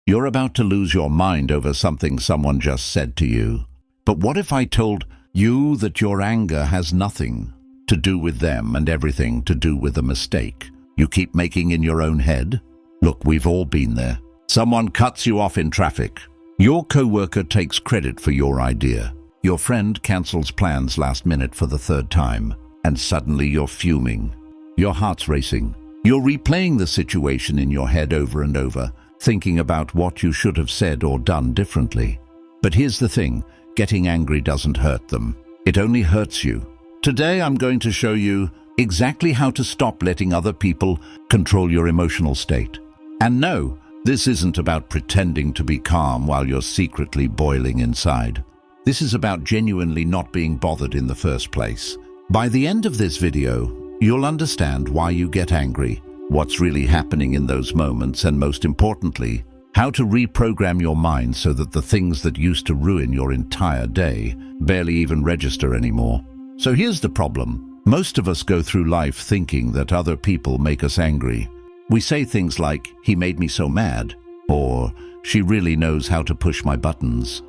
You're about to lose your mind over something someone just said to you. But what if I told you that your anger has nothing to do with them and everything to do with a mistake you keep making in your own head? Look, we've all been there. Someone cuts you off in traffic. Your coworker takes credit for your idea. Your friend cancels plans last minute for the third time, and suddenly you're fuming. Your heart's racing. You're replaying the situation in your head over and over, thinking about what you should have said or done differently. But here's the thing, getting angry doesn't hurt them. It only hurts you. Today I'm going to show you exactly how to stop letting other people control your emotional state. And no, this isn't about pretending to be calm while you're secretly boiling inside. This is about genuinely not being bothered in the first place. By the end of this video, you'll understand why you get angry, what's really happening in those moments, and most importantly, how to reprogram your mind so that the things that used to ruin your entire day barely even register anymore. So here's the problem. Most of us go through life thinking that other people make us angry. We say things like, "He made me so mad," or "She really knows how to push my buttons."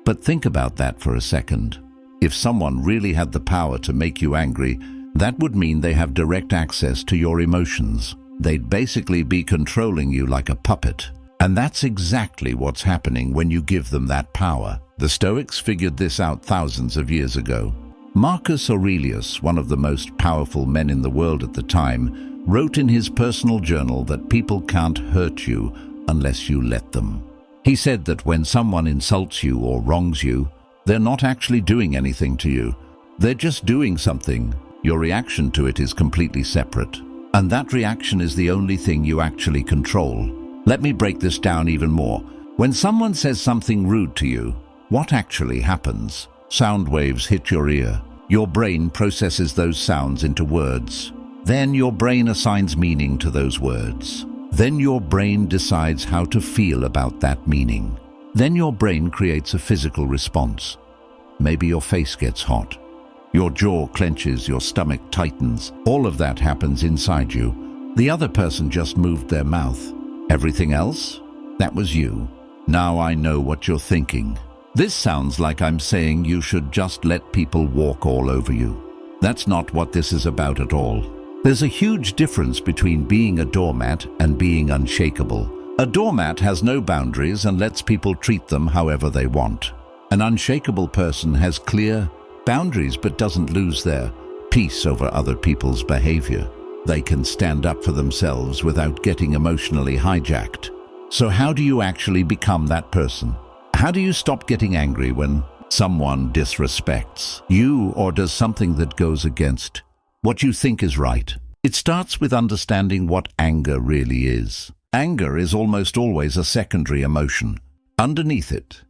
But think about that for a second. If someone really had the power to make you angry, that would mean they have direct access to your emotions. They'd basically be controlling you like a puppet. And that's exactly what's happening when you give them that power. The Stoics figured this out thousands of years ago. Marcus Aurelius, one of the most powerful men in the world at the time, wrote in his personal journal that people can't hurt you unless you let them. He said that when someone insults you or wrongs you, they're not actually doing anything to you. They're just doing something. Your reaction to it is completely separate. And that reaction is the only thing you actually control. Let me break this down even more. When someone says something rude to you, what actually happens? Sound waves hit your ear. Your brain processes those sounds into words. Then your brain assigns meaning to those words. Then your brain decides how to feel about that meaning. Then your brain creates a physical response. Maybe your face gets hot. Your jaw clenches, your stomach tightens. All of that happens inside you. The other person just moved their mouth. Everything else? That was you. Now I know what you're thinking. This sounds like I'm saying you should just let people walk all over you. That's not what this is about at all. There's a huge difference between being a doormat and being unshakable. A doormat has no boundaries and lets people treat them however they want. An unshakable person has clear boundaries but doesn't lose their peace over other people's behavior. They can stand up for themselves without getting emotionally hijacked. So how do you actually become that person? How do you stop getting angry when someone disrespects you or does something that goes against what you think is right? It starts with understanding what anger really is. Anger is almost always a secondary emotion. Underneath it,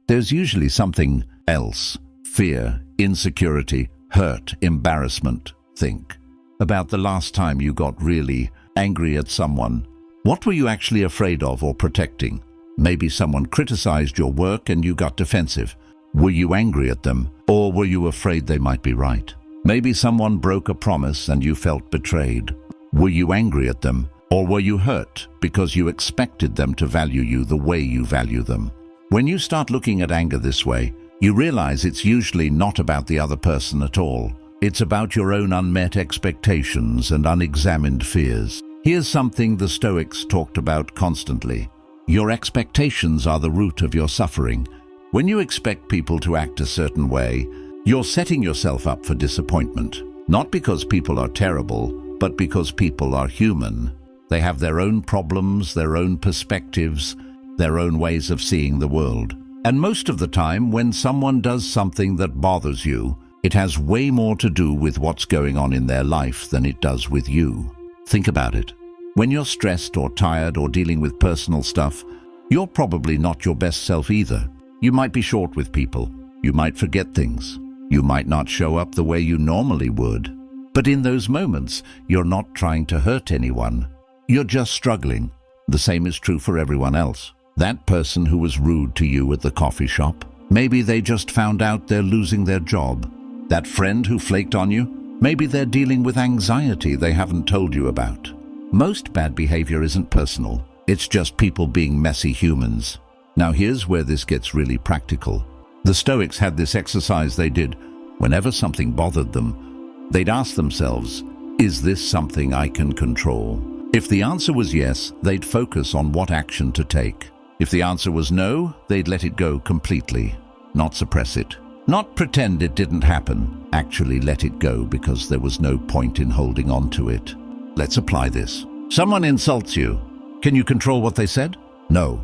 there's usually something else. Fear, insecurity, hurt, embarrassment. Think about the last time you got really angry at someone. What were you actually afraid of or protecting? Maybe someone criticized your work and you got defensive. Were you angry at them, or were you afraid they might be right? Maybe someone broke a promise and you felt betrayed. Were you angry at them, or were you hurt because you expected them to value you the way you value them? When you start looking at anger this way, you realize it's usually not about the other person at all. It's about your own unmet expectations and unexamined fears. Here's something the Stoics talked about constantly. Your expectations are the root of your suffering. When you expect people to act a certain way, you're setting yourself up for disappointment. Not because people are terrible, but because people are human. They have their own problems, their own perspectives, their own ways of seeing the world. And most of the time, when someone does something that bothers you, it has way more to do with what's going on in their life than it does with you. Think about it. When you're stressed or tired or dealing with personal stuff, you're probably not your best self either. You might be short with people. You might forget things. You might not show up the way you normally would. But in those moments, you're not trying to hurt anyone. You're just struggling. The same is true for everyone else. That person who was rude to you at the coffee shop, maybe they just found out they're losing their job. That friend who flaked on you, maybe they're dealing with anxiety they haven't told you about. Most bad behavior isn't personal. It's just people being messy humans. Now here's where this gets really practical. The Stoics had this exercise they did. Whenever something bothered them, they'd ask themselves, is this something I can control? If the answer was yes, they'd focus on what action to take. If the answer was no, they'd let it go completely, not suppress it. Not pretend it didn't happen, actually let it go because there was no point in holding on to it. Let's apply this. Someone insults you. Can you control what they said? No.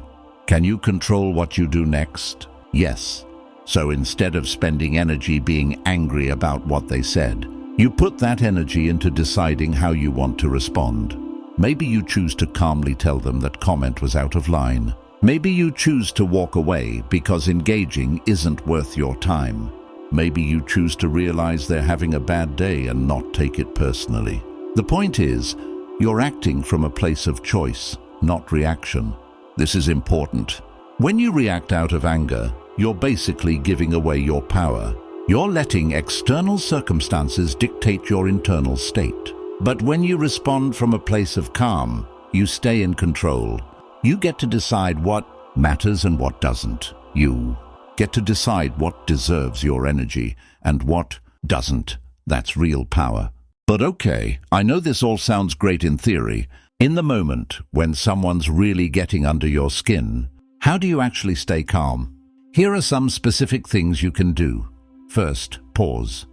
Can you control what you do next? Yes. So instead of spending energy being angry about what they said, you put that energy into deciding how you want to respond. Maybe you choose to calmly tell them that comment was out of line. Maybe you choose to walk away because engaging isn't worth your time. Maybe you choose to realize they're having a bad day and not take it personally. The point is, you're acting from a place of choice, not reaction. This is important. When you react out of anger, you're basically giving away your power. You're letting external circumstances dictate your internal state. But when you respond from a place of calm, you stay in control. You get to decide what matters and what doesn't. You get to decide what deserves your energy and what doesn't. That's real power. But okay, I know this all sounds great in theory. In the moment, when someone's really getting under your skin, how do you actually stay calm? Here are some specific things you can do. First, pause.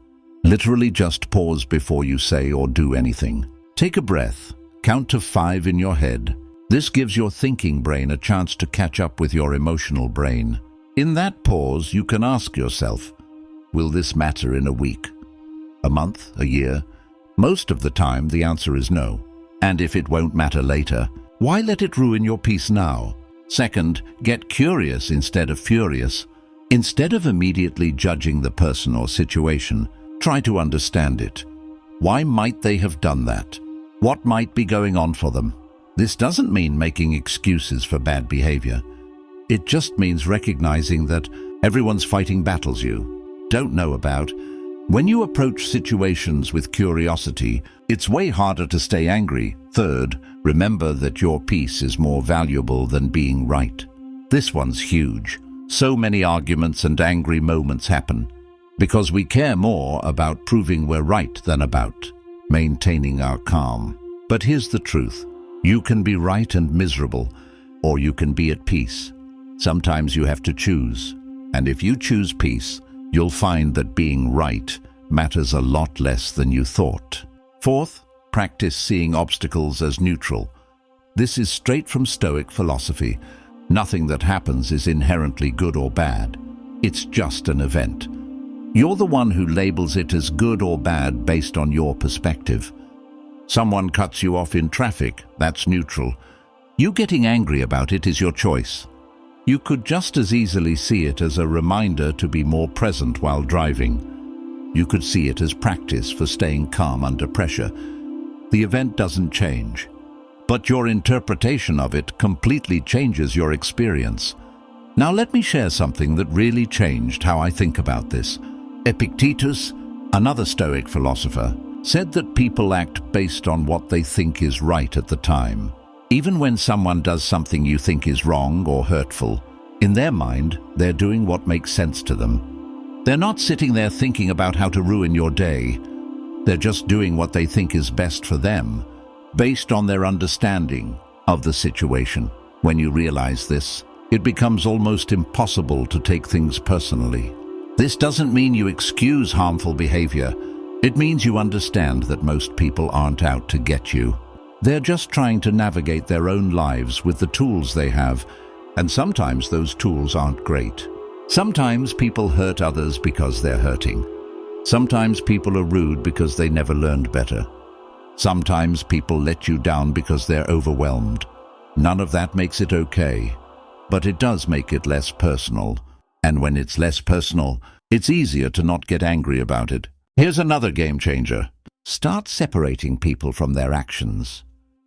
Literally just pause before you say or do anything. Take a breath. Count to 5 in your head. This gives your thinking brain a chance to catch up with your emotional brain. In that pause, you can ask yourself, will this matter in a week, a month, a year? Most of the time, the answer is no. And if it won't matter later, why let it ruin your peace now? Second, get curious instead of furious. Instead of immediately judging the person or situation, try to understand it. Why might they have done that? What might be going on for them? This doesn't mean making excuses for bad behavior. It just means recognizing that everyone's fighting battles you don't know about. When you approach situations with curiosity, it's way harder to stay angry. Third, remember that your peace is more valuable than being right. This one's huge. So many arguments and angry moments happen because we care more about proving we're right than about maintaining our calm. But here's the truth. You can be right and miserable, or you can be at peace. Sometimes you have to choose. And if you choose peace, you'll find that being right matters a lot less than you thought. Fourth, practice seeing obstacles as neutral. This is straight from Stoic philosophy. Nothing that happens is inherently good or bad. It's just an event. You're the one who labels it as good or bad based on your perspective. Someone cuts you off in traffic, that's neutral. You getting angry about it is your choice. You could just as easily see it as a reminder to be more present while driving. You could see it as practice for staying calm under pressure. The event doesn't change, but your interpretation of it completely changes your experience. Now let me share something that really changed how I think about this. Epictetus, another Stoic philosopher, said that people act based on what they think is right at the time. Even when someone does something you think is wrong or hurtful, in their mind, they're doing what makes sense to them. They're not sitting there thinking about how to ruin your day. They're just doing what they think is best for them, based on their understanding of the situation. When you realize this, it becomes almost impossible to take things personally. This doesn't mean you excuse harmful behavior. It means you understand that most people aren't out to get you. They're just trying to navigate their own lives with the tools they have, and sometimes those tools aren't great. Sometimes people hurt others because they're hurting. Sometimes people are rude because they never learned better. Sometimes people let you down because they're overwhelmed. None of that makes it okay, but it does make it less personal. And when it's less personal, it's easier to not get angry about it. Here's another game changer. Start separating people from their actions.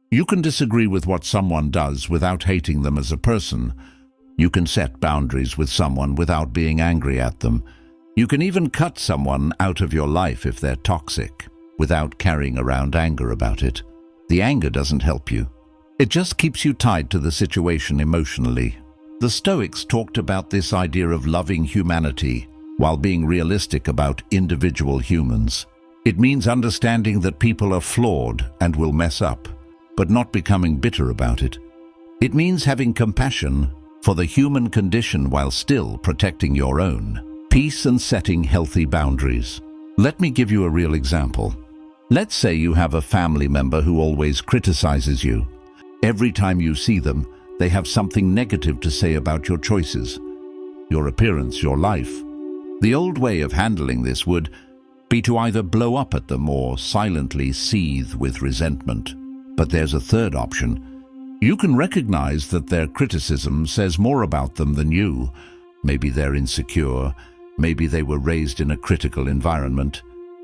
You can disagree with what someone does without hating them as a person. You can set boundaries with someone without being angry at them. You can even cut someone out of your life if they're toxic, without carrying around anger about it. The anger doesn't help you. It just keeps you tied to the situation emotionally. The Stoics talked about this idea of loving humanity while being realistic about individual humans. It means understanding that people are flawed and will mess up, but not becoming bitter about it. It means having compassion for the human condition while still protecting your own peace and setting healthy boundaries. Let me give you a real example. Let's say you have a family member who always criticizes you. Every time you see them, they have something negative to say about your choices, your appearance, your life. The old way of handling this would be to either blow up at them or silently seethe with resentment. But there's a third option. You can recognize that their criticism says more about them than you. Maybe they're insecure. Maybe they were raised in a critical environment.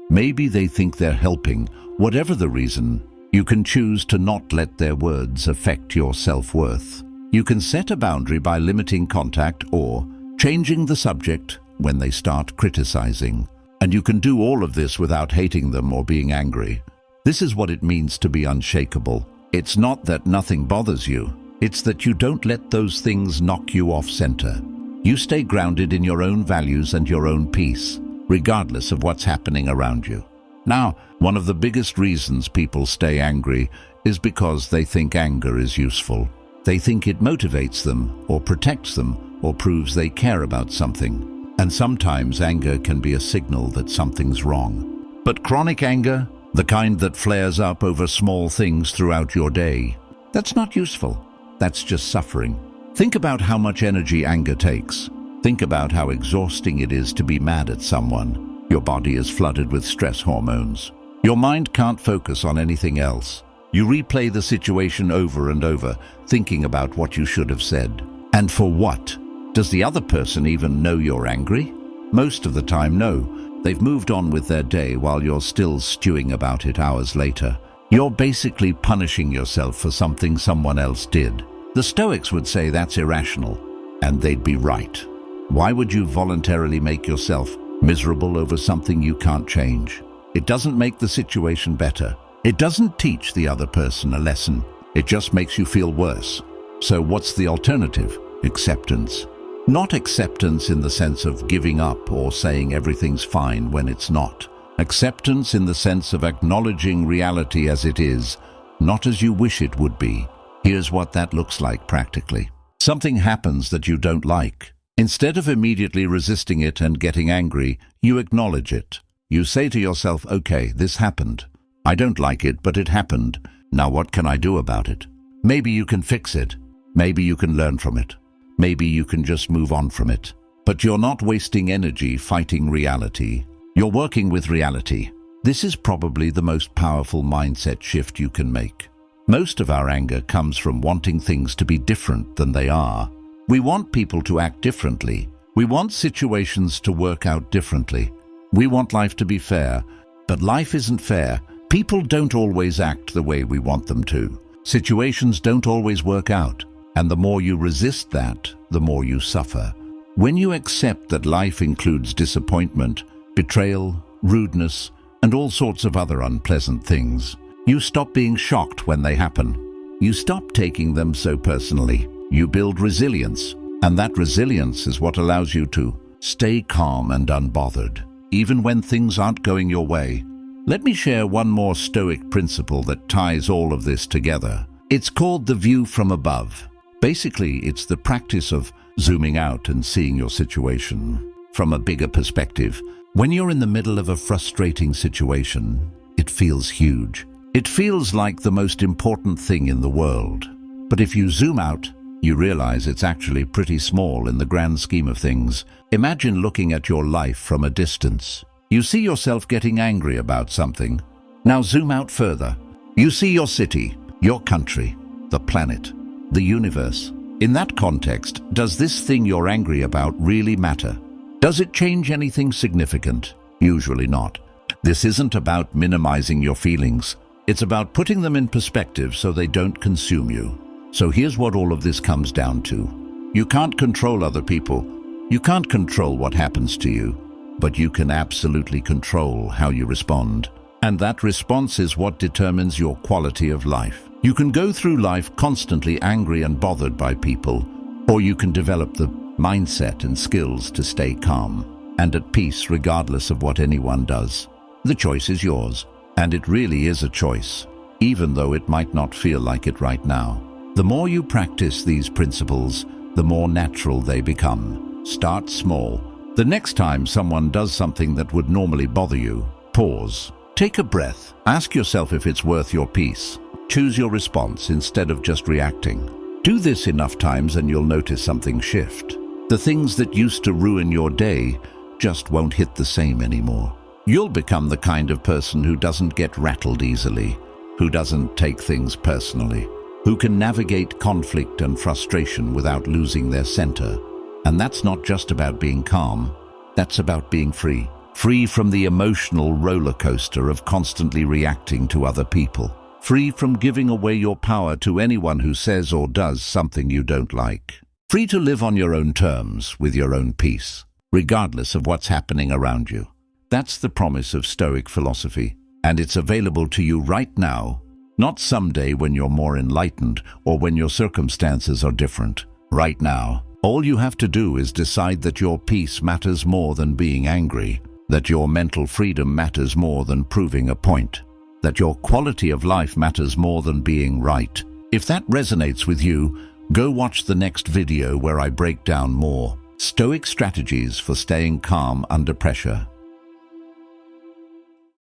Maybe they think they're helping. Whatever the reason, you can choose to not let their words affect your self-worth. You can set a boundary by limiting contact or changing the subject when they start criticizing. And you can do all of this without hating them or being angry. This is what it means to be unshakable. It's not that nothing bothers you. It's that you don't let those things knock you off center. You stay grounded in your own values and your own peace, regardless of what's happening around you. Now, one of the biggest reasons people stay angry is because they think anger is useful. They think it motivates them or protects them or proves they care about something. And sometimes anger can be a signal that something's wrong. But chronic anger, the kind that flares up over small things throughout your day, that's not useful. That's just suffering. Think about how much energy anger takes. Think about how exhausting it is to be mad at someone. Your body is flooded with stress hormones. Your mind can't focus on anything else. You replay the situation over and over, thinking about what you should have said. And for what? Does the other person even know you're angry? Most of the time, no. They've moved on with their day while you're still stewing about it hours later. You're basically punishing yourself for something someone else did. The Stoics would say that's irrational, and they'd be right. Why would you voluntarily make yourself miserable over something you can't change? It doesn't make the situation better. It doesn't teach the other person a lesson. It just makes you feel worse. So what's the alternative? Acceptance. Not acceptance in the sense of giving up or saying everything's fine when it's not. Acceptance in the sense of acknowledging reality as it is, not as you wish it would be. Here's what that looks like practically. Something happens that you don't like. Instead of immediately resisting it and getting angry, you acknowledge it. You say to yourself, okay, this happened. I don't like it, but it happened. Now what can I do about it? Maybe you can fix it. Maybe you can learn from it. Maybe you can just move on from it. But you're not wasting energy fighting reality. You're working with reality. This is probably the most powerful mindset shift you can make. Most of our anger comes from wanting things to be different than they are. We want people to act differently. We want situations to work out differently. We want life to be fair, but life isn't fair. People don't always act the way we want them to. Situations don't always work out, and the more you resist that, the more you suffer. When you accept that life includes disappointment, betrayal, rudeness, and all sorts of other unpleasant things, you stop being shocked when they happen. You stop taking them so personally. You build resilience, and that resilience is what allows you to stay calm and unbothered, even when things aren't going your way. Let me share one more Stoic principle that ties all of this together. It's called the view from above. Basically, it's the practice of zooming out and seeing your situation from a bigger perspective. When you're in the middle of a frustrating situation, it feels huge. It feels like the most important thing in the world. But if you zoom out, you realize it's actually pretty small in the grand scheme of things. Imagine looking at your life from a distance. You see yourself getting angry about something. Now zoom out further. You see your city, your country, the planet, the universe. In that context, does this thing you're angry about really matter? Does it change anything significant? Usually not. This isn't about minimizing your feelings. It's about putting them in perspective so they don't consume you. So here's what all of this comes down to. You can't control other people. You can't control what happens to you, but you can absolutely control how you respond. And that response is what determines your quality of life. You can go through life constantly angry and bothered by people, or you can develop the mindset and skills to stay calm and at peace regardless of what anyone does. The choice is yours, and it really is a choice, even though it might not feel like it right now. The more you practice these principles, the more natural they become. Start small. The next time someone does something that would normally bother you, pause. Take a breath. Ask yourself if it's worth your peace. Choose your response instead of just reacting. Do this enough times and you'll notice something shift. The things that used to ruin your day just won't hit the same anymore. You'll become the kind of person who doesn't get rattled easily, who doesn't take things personally, who can navigate conflict and frustration without losing their center. And that's not just about being calm, that's about being free. Free from the emotional roller coaster of constantly reacting to other people. Free from giving away your power to anyone who says or does something you don't like. Free to live on your own terms with your own peace, regardless of what's happening around you. That's the promise of Stoic philosophy, and it's available to you right now, not someday when you're more enlightened or when your circumstances are different. Right now, all you have to do is decide that your peace matters more than being angry, that your mental freedom matters more than proving a point, that your quality of life matters more than being right. If that resonates with you, go watch the next video where I break down more Stoic strategies for staying calm under pressure.